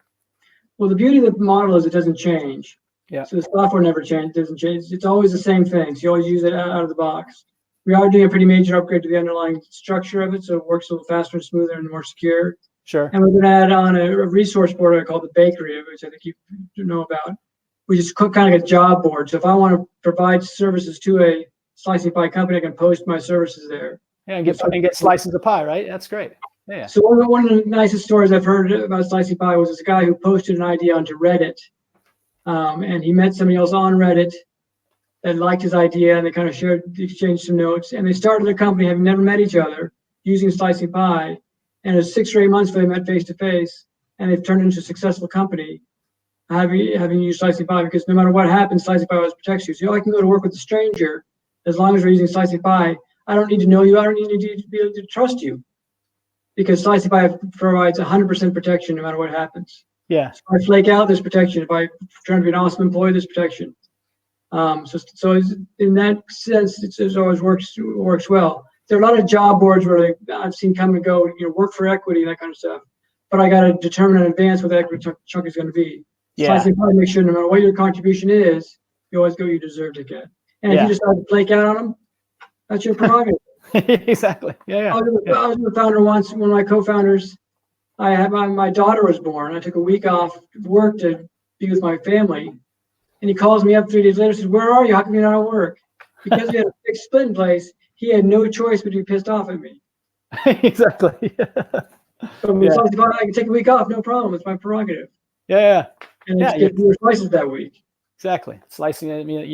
[SPEAKER 2] Well, the beauty of the model is it doesn't change.
[SPEAKER 1] Yeah.
[SPEAKER 2] So the software never doesn't change. It's always the same thing. So you always use it out of the box. We are doing a pretty major upgrade to the underlying structure of it, so it works a little faster and smoother and more secure.
[SPEAKER 1] Sure.
[SPEAKER 2] And we're going to add on a resource board called the Bakery, which I think you know about, which is kind of like a job board. So if I want to provide services to a Slicing Pie company, I can post my services there.
[SPEAKER 1] Yeah, and get slices of pie, right? That's great. Yeah.
[SPEAKER 2] So one of the nicest stories I've heard about Slicing Pie was this guy who posted an idea onto Reddit. And he met somebody else on Reddit that liked his idea, and they kind of exchanged some notes, and they started a company having never met each other using Slicing Pie. and it's 6 or 8 months before they met face to face, and they've turned into a successful company, having used Slicing Pie, because no matter what happens, Slicing Pie always protects you. So I can go to work with a stranger as long as we're using Slicing Pie. I don't need to know you. I don't need to be able to trust you, because Slicing Pie provides 100% protection no matter what happens.
[SPEAKER 1] Yeah.
[SPEAKER 2] So if I flake out, there's protection. If I try to be an awesome employee, there's protection. So in that sense, it always works well. There are a lot of job boards where I've seen come and go, work for equity, that kind of stuff. But I got to determine in advance what the equity chunk is going to be.
[SPEAKER 1] Yeah.
[SPEAKER 2] So I think make sure no matter what your contribution is, you always go you deserve to get. And if you decide to flake out on them, that's your prerogative.
[SPEAKER 1] Exactly. Yeah.
[SPEAKER 2] I was the founder once, one of my co-founders. I had my daughter was born. I took a week off work to be with my family. And he calls me up 3 days later and says, "Where are you? How come you're not at work?" Because we had a fixed split in place, he had no choice but to be pissed off at me.
[SPEAKER 1] Exactly.
[SPEAKER 2] So I can take a week off, no problem. It's my prerogative.
[SPEAKER 1] Yeah.
[SPEAKER 2] And it's get fewer slices that week.
[SPEAKER 1] Exactly. Slicing, I mean,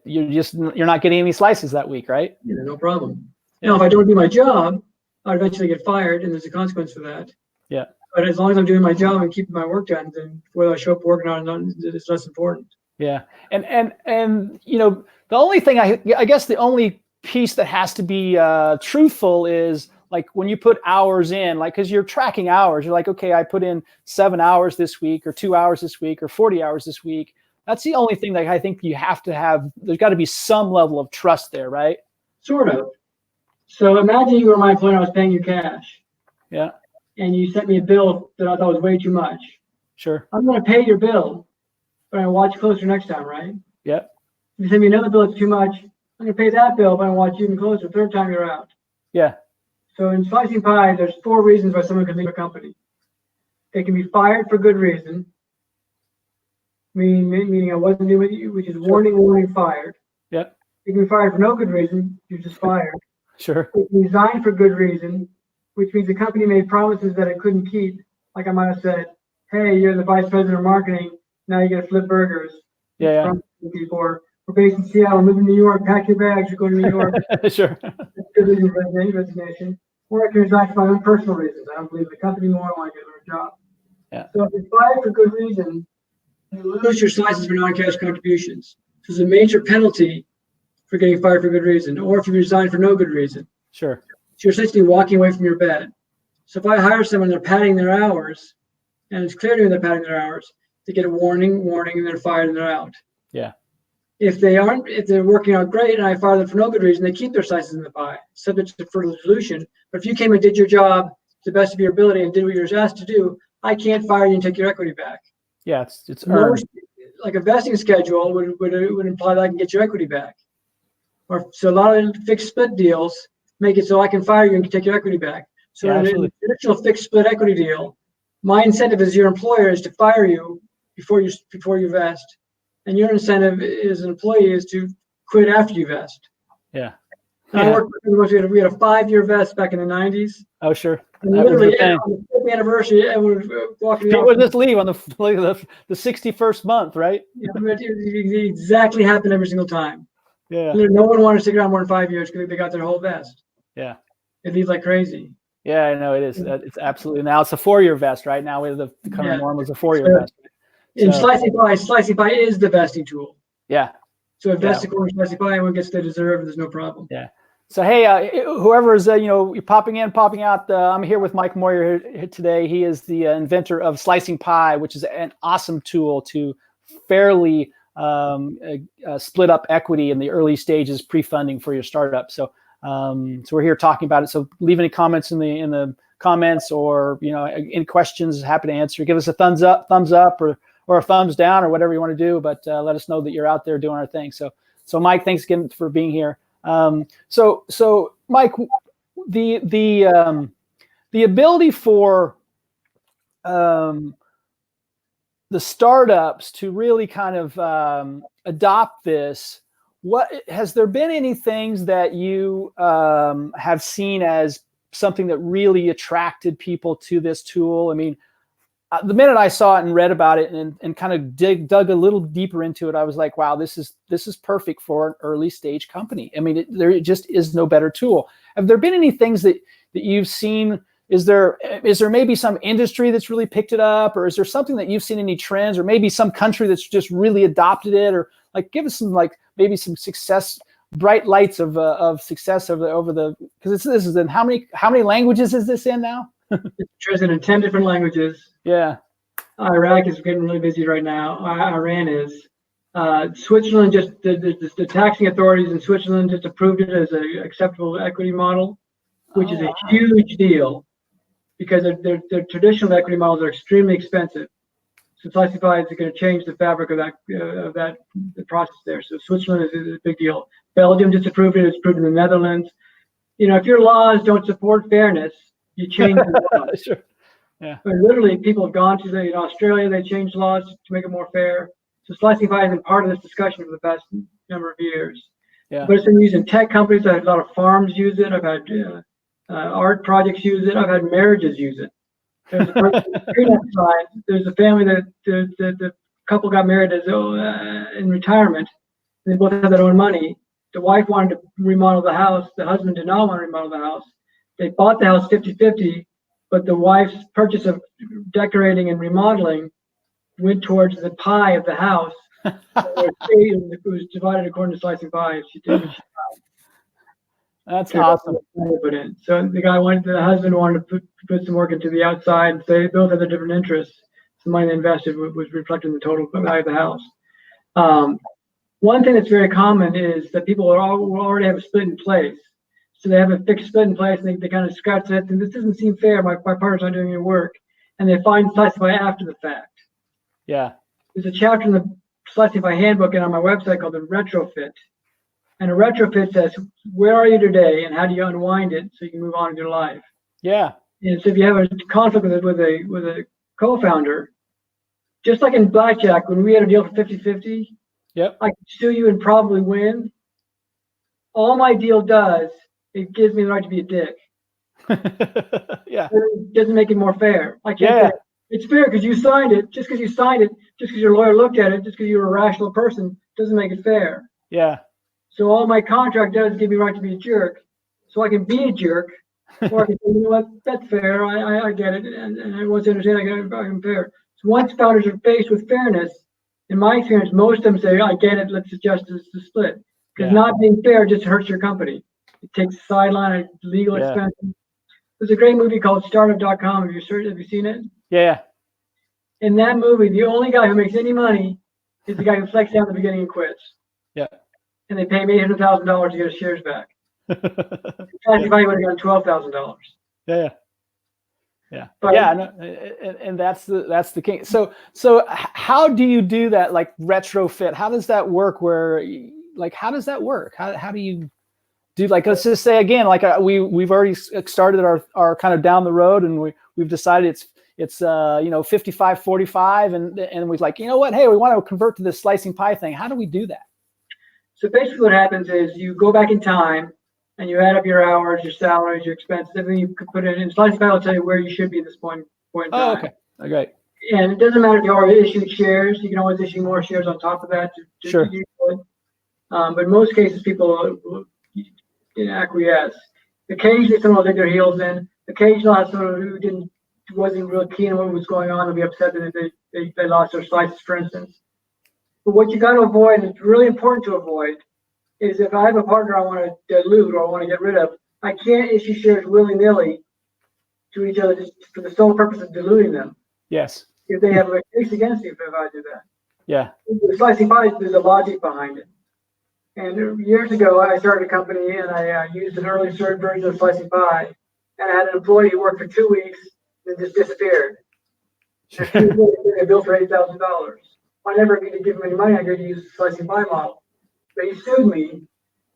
[SPEAKER 1] you're not getting any slices that week, right?
[SPEAKER 2] Yeah, no problem. Now, if I don't do my job, I'll eventually get fired, and there's a consequence for that.
[SPEAKER 1] Yeah.
[SPEAKER 2] But as long as I'm doing my job and keeping my work done, then whether I show up working on it or not, it's less important.
[SPEAKER 1] Yeah. And the only thing I guess the only piece that has to be truthful is like when you put hours in, like, because you're tracking hours, you're like, okay, I put in 7 hours this week or 2 hours this week or 40 hours this week. That's the only thing that I think you have to have. There's got to be some level of trust there, right?
[SPEAKER 2] Sort of. So imagine you were my employee and I was paying you cash.
[SPEAKER 1] Yeah.
[SPEAKER 2] And you sent me a bill that I thought was way too much.
[SPEAKER 1] Sure.
[SPEAKER 2] I'm going to pay your bill, but I'll watch closer next time, right?
[SPEAKER 1] Yep.
[SPEAKER 2] If you send me another bill that's too much, I'm going to pay that bill, but I'll watch even closer the third time you're out.
[SPEAKER 1] Yeah.
[SPEAKER 2] So in Slicing Pie, there's 4 reasons why someone can leave a company. They can be fired for good reason, meaning I wasn't doing with you, which is warning, fired.
[SPEAKER 1] Yep.
[SPEAKER 2] You can be fired for no good reason, you're just fired.
[SPEAKER 1] Sure.
[SPEAKER 2] You can resign for good reason, which means the company made promises that it couldn't keep. Like I might have said, "Hey, you're the vice president of marketing. Now you got to flip burgers."
[SPEAKER 1] Yeah.
[SPEAKER 2] Before we're based in Seattle, move to New York, pack your bags, you're going to New York.
[SPEAKER 1] Sure.
[SPEAKER 2] That's good reason for resignation. Or I can resign for my own personal reasons. I don't believe in the company anymore. I want to get a job.
[SPEAKER 1] Yeah.
[SPEAKER 2] So if you're fired for good reason, you lose your slices for non-cash contributions. So there's a major penalty for getting fired for good reason, or if you resign for no good reason.
[SPEAKER 1] Sure.
[SPEAKER 2] So you're essentially walking away from your bed. So if I hire someone, they're padding their hours, and it's clear to me they're padding their hours, they get a warning, and they're fired and they're out.
[SPEAKER 1] Yeah.
[SPEAKER 2] If they're working out great and I fire them for no good reason, they keep their slices in the pie, subject to further dilution. But if you came and did your job to the best of your ability and did what you were asked to do, I can't fire you and take your equity back.
[SPEAKER 1] Yeah, it's earned.
[SPEAKER 2] Like a vesting schedule would imply that I can get your equity back. So a lot of fixed split deals make it so I can fire you and take your equity back. So in a traditional fixed split equity deal, my incentive as your employer is to fire you before you vest, and your incentive as an employee is to quit after you vest.
[SPEAKER 1] Yeah.
[SPEAKER 2] And I worked with, we had a 5-year vest back in the 90s.
[SPEAKER 1] Oh, sure.
[SPEAKER 2] And literally on the 5th anniversary, everyone was walking.
[SPEAKER 1] People would just leave on the 61st month, right?
[SPEAKER 2] Yeah, it exactly happened every single time.
[SPEAKER 1] Yeah.
[SPEAKER 2] No one wanted to stick around more than 5 years because they got their whole vest.
[SPEAKER 1] Yeah.
[SPEAKER 2] It leaves like crazy.
[SPEAKER 1] Yeah, I know it is. It's absolutely. Now it's a 4-year vest, right? Now the current norm is a 4-year vest.
[SPEAKER 2] In Slicing Pie is the vesting tool.
[SPEAKER 1] Yeah.
[SPEAKER 2] So if vesting according to Slicing Pie, everyone gets to deserve, there's no problem.
[SPEAKER 1] Yeah. So hey, whoever is you're popping in, popping out. I'm here with Mike Moyer here today. He is the inventor of Slicing Pie, which is an awesome tool to fairly split up equity in the early stages, pre-funding for your startup. So we're here talking about it. So leave any comments in the comments, or any questions. Happy to answer. Give us a thumbs up, or a thumbs down, or whatever you want to do. But let us know that you're out there doing our thing. So Mike, thanks again for being here. So Mike, the ability for the startups to really kind of adopt this, has there been any things that you have seen as something that really attracted people to this tool? I mean, the minute I saw it and read about it and kind of dug a little deeper into it, I was like, wow, this is perfect for an early stage company. I mean, there just is no better tool. Have there been any things that you've seen is there maybe some industry that's really picked it up, or is there something that you've seen, any trends, or maybe some country that's just really adopted it, or like give us some maybe some success, bright lights of success over the because this is in how many languages is this in now?
[SPEAKER 2] It's translated in 10 different languages.
[SPEAKER 1] Yeah.
[SPEAKER 2] Iraq is getting really busy right now. Iran is. Switzerland the taxing authorities in Switzerland just approved it as an acceptable equity model, which is a huge deal because their traditional equity models are extremely expensive. So Slicify is going to change the fabric of the process there. So Switzerland is a big deal. Belgium just approved it. It's approved in the Netherlands. If your laws don't support fairness, you change the laws.
[SPEAKER 1] Sure. Yeah.
[SPEAKER 2] But literally, people have gone to Australia. They changed laws to make it more fair. So Slicify has been part of this discussion for the past number of years.
[SPEAKER 1] Yeah.
[SPEAKER 2] But it's been used in tech companies. I've had a lot of farms use it. I've had art projects use it. I've had marriages use it. There's a family that the couple got married in retirement. They both had their own money. The wife wanted to remodel the house. The husband did not want to remodel the house. They bought the house 50-50, but the wife's purchase of decorating and remodeling went towards the pie of the house. It was divided according to slicing pie. She did what she
[SPEAKER 1] That's awesome.
[SPEAKER 2] So the husband wanted to put some work into the outside, and they both had their different interests. The money they invested was reflected in the total value of the house. One thing that's very common is that people already have a split in place. So they have a fixed split in place, and they kind of scratch it, and this doesn't seem fair. My partner's not doing any work, and they find Slicify after the fact.
[SPEAKER 1] Yeah.
[SPEAKER 2] There's a chapter in the Slicify handbook and on my website called the retrofit. And a retrofit says, where are you today and how do you unwind it so you can move on in your life?
[SPEAKER 1] Yeah.
[SPEAKER 2] And so if you have a conflict with a co-founder, just like in blackjack, when we had a deal for 50-50,
[SPEAKER 1] yep,
[SPEAKER 2] I could sue you and probably win. All my deal does, it gives me the right to be a dick.
[SPEAKER 1] Yeah.
[SPEAKER 2] It doesn't make it more fair. I can't say it's fair because you signed it. Just because you signed it, just because your lawyer looked at it, just because you're a rational person, doesn't make it fair.
[SPEAKER 1] Yeah.
[SPEAKER 2] So all my contract does is give me the right to be a jerk. So I can be a jerk, or I can say, you know what, that's fair. I get it. And everyone's understand I'm fair. So once founders are faced with fairness, in my experience, most of them say, I get it, let's adjust the split. Because not being fair just hurts your company. It takes a sideline, legal expenses. There's a great movie called Startup.com. Have you seen it?
[SPEAKER 1] Yeah.
[SPEAKER 2] In that movie, the only guy who makes any money is the guy who flexes out at the beginning and quits.
[SPEAKER 1] Yeah.
[SPEAKER 2] And they pay him $800,000 to get his shares back. If I would have gotten $12,000.
[SPEAKER 1] Yeah. No, and that's the king. So how do you do that, like retrofit? How does that work? How does that work? How do you do, like, let's just say again, like we've already started our kind of down the road, and we've decided it's 55-45, and we're like, you know what, hey, we want to convert to this slicing pie thing. How do we do that?
[SPEAKER 2] So basically what happens is you go back in time and you add up your hours, your salaries, your expenses, everything you could put in. Slicify will tell you where you should be at this point in time.
[SPEAKER 1] Oh, okay. Okay.
[SPEAKER 2] And it doesn't matter if you already issued shares. You can always issue more shares on top of that.
[SPEAKER 1] Sure.
[SPEAKER 2] But in most cases, people acquiesce. Occasionally, someone will dig their heels in. Occasionally, someone who wasn't real keen on what was going on will be upset that they lost their slices, for instance. But what you got to avoid, and it's really important to avoid, is if I have a partner I want to dilute or I want to get rid of, I can't issue shares willy-nilly to each other just for the sole purpose of diluting them.
[SPEAKER 1] Yes.
[SPEAKER 2] If they have a case against you if I do that.
[SPEAKER 1] Yeah.
[SPEAKER 2] The slicing pie, there's a logic behind it. And years ago, I started a company and I used an early version of slicing pie. And I had an employee who worked for 2 weeks and just disappeared. And a bill for $8,000. I never agreed to give him any money. I agreed to use the slicing pie model. But he sued me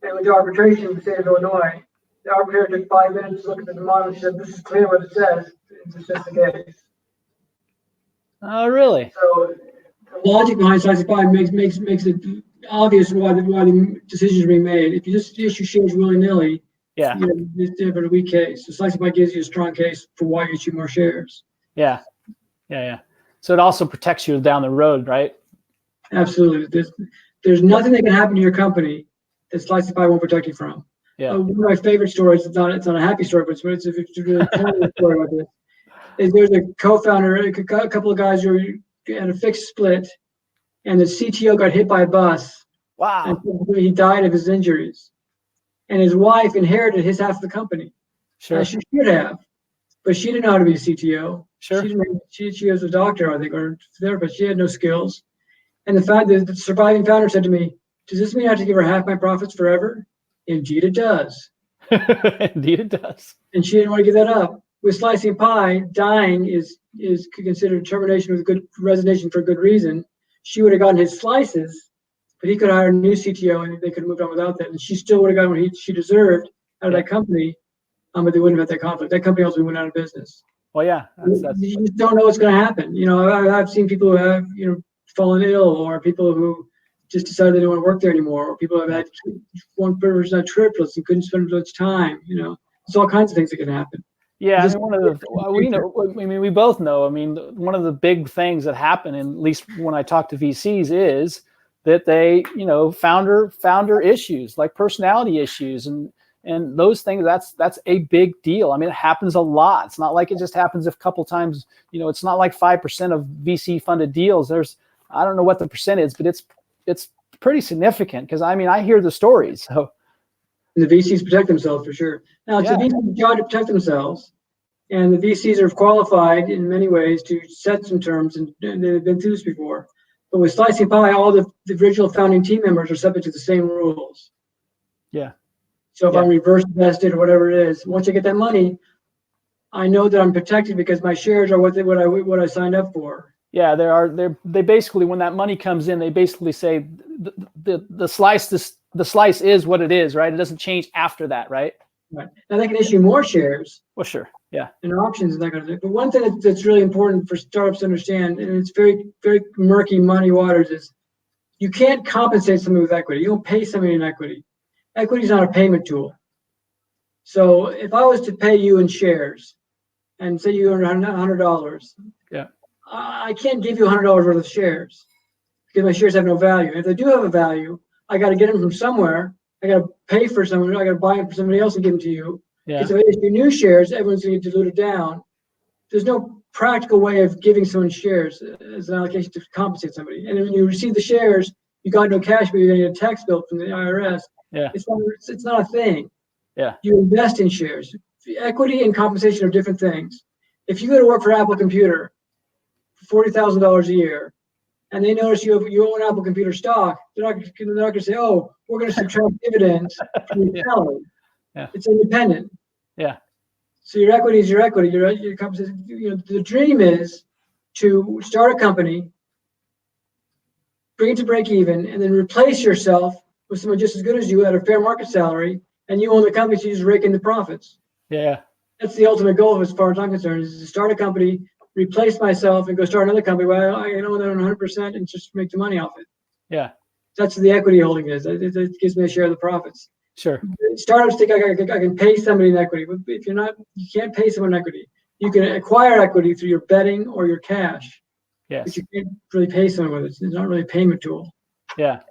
[SPEAKER 2] and went to arbitration in the state of Illinois. The arbitrator took 5 minutes to look at the model and said, this is clear what it says. It's just the case.
[SPEAKER 1] Oh, really?
[SPEAKER 2] So the logic behind slicing pie makes it obvious why the decisions are being made. If you just issue shares willy-nilly, it's a weak case. So slicing pie gives you a strong case for why you issue more shares.
[SPEAKER 1] Yeah. So it also protects you down the road, right?
[SPEAKER 2] Absolutely. There's nothing that can happen to your company that slicing pie won't protect you from.
[SPEAKER 1] Yeah.
[SPEAKER 2] One of my favorite stories, it's not a happy story, but it's a really poignant story about this, is there's a co-founder, a couple of guys who had a fixed split, and the CTO got hit by a bus, and
[SPEAKER 1] Wow.
[SPEAKER 2] he died of his injuries. And his wife inherited his half of the company,
[SPEAKER 1] Sure.
[SPEAKER 2] as she should have, but she didn't know how to be a CTO.
[SPEAKER 1] Sure.
[SPEAKER 2] She was a doctor, I think, or therapist. She had no skills. And the fact that the surviving founder said to me, "Does this mean I have to give her half my profits forever?" Indeed, it does.
[SPEAKER 1] Indeed, it does.
[SPEAKER 2] And she didn't want to give that up. With slicing pie, dying is considered termination with good resignation for good reason. She would have gotten his slices, but he could hire a new CTO, and they could have moved on without that. And she still would have gotten what she deserved out of that company, but they wouldn't have had that conflict. That company also went out of business.
[SPEAKER 1] Well, yeah,
[SPEAKER 2] You just don't know what's going to happen. I've seen people who have fallen ill, or people who just decided they don't want to work there anymore, or people have had one person had triplets and couldn't spend much time. There's all kinds of things that can happen.
[SPEAKER 1] Yeah, I mean, we both know. I mean, one of the big things that happen, and at least when I talk to VCs, is that they, founder issues like personality issues and those things. That's a big deal. I mean, it happens a lot. It's not like it just happens a couple times. It's not like 5% of VC funded deals. I don't know what the percent is, but it's pretty significant, because I mean, I hear the stories. So
[SPEAKER 2] the VCs protect themselves for sure. Now it's the VC's job to protect themselves, and the VCs are qualified in many ways to set some terms, and they've been through this before. But with Slicing Pie, all the original founding team members are subject to the same rules.
[SPEAKER 1] Yeah.
[SPEAKER 2] So if I'm reverse vested or whatever it is, once I get that money, I know that I'm protected because my shares are what I signed up for.
[SPEAKER 1] Yeah, they basically, when that money comes in, they basically say the slice is what it is, right? It doesn't change after that, right?
[SPEAKER 2] Right. Now they can issue more shares.
[SPEAKER 1] Well, sure. Yeah.
[SPEAKER 2] And options and that kind of thing. But one thing that's really important for startups to understand, and it's very, very murky money waters, is you can't compensate somebody with equity. You don't pay somebody in equity. Equity is not a payment tool. So if I was to pay you in shares and say you earn $100,
[SPEAKER 1] yeah,
[SPEAKER 2] I can't give you $100 worth of shares because my shares have no value. And if they do have a value, I got to get them from somewhere. I got to pay for someone. I got to buy them from somebody else and give them to you.
[SPEAKER 1] Yeah.
[SPEAKER 2] So if I issue new shares, everyone's going to get diluted down. There's no practical way of giving someone shares as an allocation to compensate somebody. And when you receive the shares, you got no cash, but you're going to get a tax bill from the IRS.
[SPEAKER 1] Yeah.
[SPEAKER 2] It's not a thing.
[SPEAKER 1] Yeah.
[SPEAKER 2] You invest in shares. Equity and compensation are different things. If you go to work for Apple Computer for $40,000 a year, and they notice you own Apple Computer stock, they're not going to say, "Oh, we're going to subtract dividends from your salary."
[SPEAKER 1] Yeah.
[SPEAKER 2] It's independent.
[SPEAKER 1] Yeah.
[SPEAKER 2] So your equity is your equity. Your compensation. The dream is to start a company, bring it to break even, and then replace yourself with someone just as good as you at a fair market salary, and you own the company, so you just rake in the profits.
[SPEAKER 1] Yeah.
[SPEAKER 2] That's the ultimate goal, as far as I'm concerned, is to start a company, replace myself, and go start another company where I own that 100% and just make the money off it.
[SPEAKER 1] Yeah.
[SPEAKER 2] That's the equity holding is. It gives me a share of the profits.
[SPEAKER 1] Sure.
[SPEAKER 2] Startups think I can pay somebody in equity, but if you're not, you can't pay someone in equity. You can acquire equity through your betting or your cash.
[SPEAKER 1] Yes.
[SPEAKER 2] But you can't really pay someone with it. It's not really a payment tool.
[SPEAKER 1] Yeah.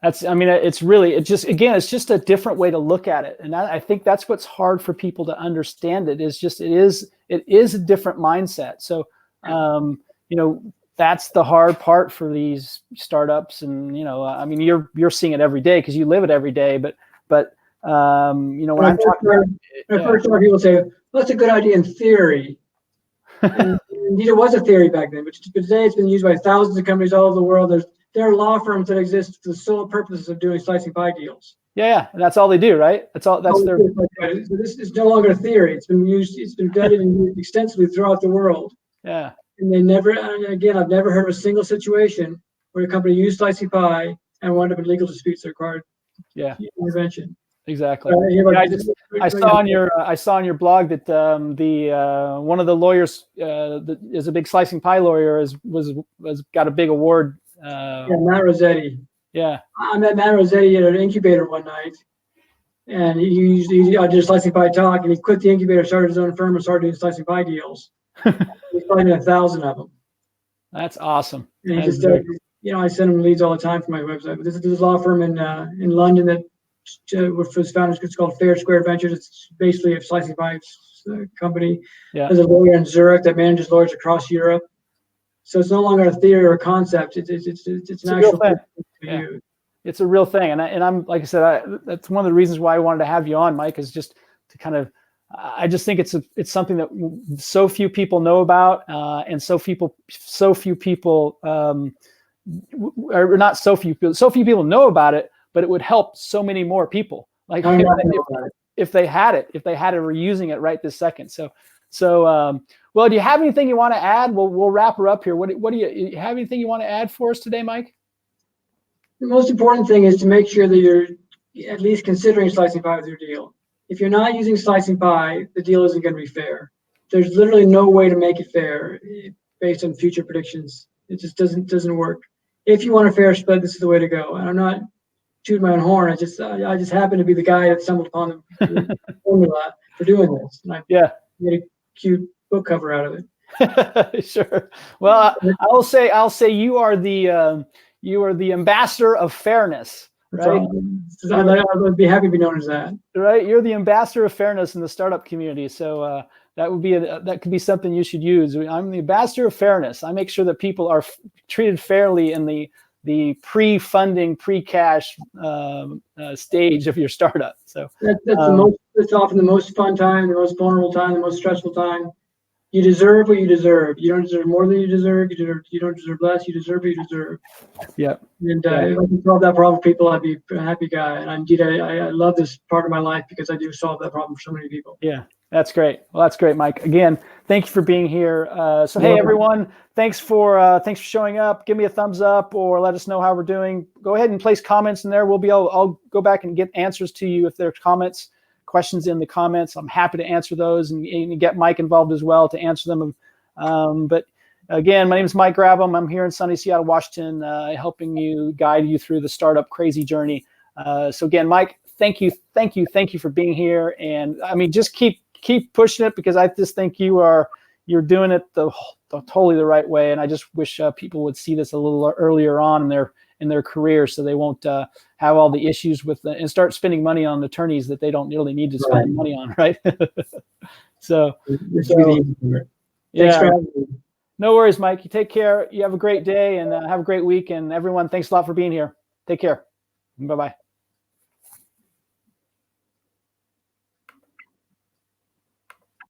[SPEAKER 1] It's just a different way to look at it. And I think that's what's hard for people to understand. It is a different mindset. So, that's the hard part for these startups. And, I mean, you're seeing it every day because you live it every day, but when I'm talking
[SPEAKER 2] first time people say, well, that's a good idea in theory. And indeed, it was a theory back then, but today it's been used by thousands of companies all over the world. There are law firms that exist for the sole purpose of doing slicing pie deals.
[SPEAKER 1] Yeah, and that's all they do, right? That's their.
[SPEAKER 2] So this is no longer a theory. It's been used. It's been vetted and used extensively throughout the world.
[SPEAKER 1] Yeah.
[SPEAKER 2] And I've never heard of a single situation where a company used slicing pie and wound up in legal disputes that required intervention.
[SPEAKER 1] Exactly. I saw on your blog that one of the lawyers that is a big slicing pie lawyer was got a big award.
[SPEAKER 2] Matt Rossetti.
[SPEAKER 1] Yeah.
[SPEAKER 2] I met Matt Rossetti at an incubator one night, and he did a slicing pie talk, and he quit the incubator, started his own firm, and started doing slicing pie deals. He's probably done 1,000 of them.
[SPEAKER 1] That's awesome.
[SPEAKER 2] And he just, I send him leads all the time for my website. But this is a law firm in London that with his founders. It's called Fair Square Ventures. It's basically a slicing pie company.
[SPEAKER 1] Yeah.
[SPEAKER 2] There's a lawyer in Zurich that manages lawyers across Europe. So it's no longer a theory or a concept. It's an actual
[SPEAKER 1] thing.
[SPEAKER 2] Yeah.
[SPEAKER 1] It's a real thing. And I'm, like I said, that's one of the reasons why I wanted to have you on, Mike, is just to kind of, I just think it's something that so few people know about, and so few people, or not so few people know about it, but it would help so many more people. Like if they had it or were using it right this second. Well, do you have anything you want to add? We'll wrap her up here. What do you have anything you want to add for us today, Mike?
[SPEAKER 2] The most important thing is to make sure that you're at least considering slicing pie with your deal. If you're not using slicing pie, the deal isn't going to be fair. There's literally no way to make it fair based on future predictions. It just doesn't work. If you want a fair spread, this is the way to go. And I'm not tooting my own horn. I just happen to be the guy that stumbled upon the formula for doing this. And I made a cute book cover out of
[SPEAKER 1] it. Sure. Well, I'll say you are the ambassador of fairness. Right.
[SPEAKER 2] I'd be happy to be known as that.
[SPEAKER 1] Right. You're the ambassador of fairness in the startup community. So that could be something you should use. I'm the ambassador of fairness. I make sure that people are treated fairly in the pre-funding, pre-cash stage of your startup. So
[SPEAKER 2] it's often the most fun time, the most vulnerable time, the most stressful time. You deserve what you deserve. You don't deserve more than you deserve. You don't deserve less. You deserve what you deserve.
[SPEAKER 1] Yeah.
[SPEAKER 2] And if I can solve that problem for people, I'd be a happy guy. And indeed, I love this part of my life because I do solve that problem for so many people.
[SPEAKER 1] Yeah, that's great. Well, that's great, Mike. Again, thank you for being here. Hey, everyone, thanks for showing up. Give me a thumbs up or let us know how we're doing. Go ahead and place comments in there. I'll go back and get answers to you if there's questions in the comments. I'm happy to answer those and get Mike involved as well to answer them. But again, my name is Mike Grabham. I'm here in sunny Seattle, Washington, helping guide you through the startup crazy journey. So again, Mike, thank you for being here. And I mean, just keep pushing it, because I just think you're doing it totally the right way. And I just wish people would see this a little earlier on in their career, so they won't have all the issues and start spending money on attorneys that they don't really need to spend money on, right? Yeah. No worries, Mike. You take care. You have a great day and have a great week. And everyone, thanks a lot for being here. Take care. Bye-bye.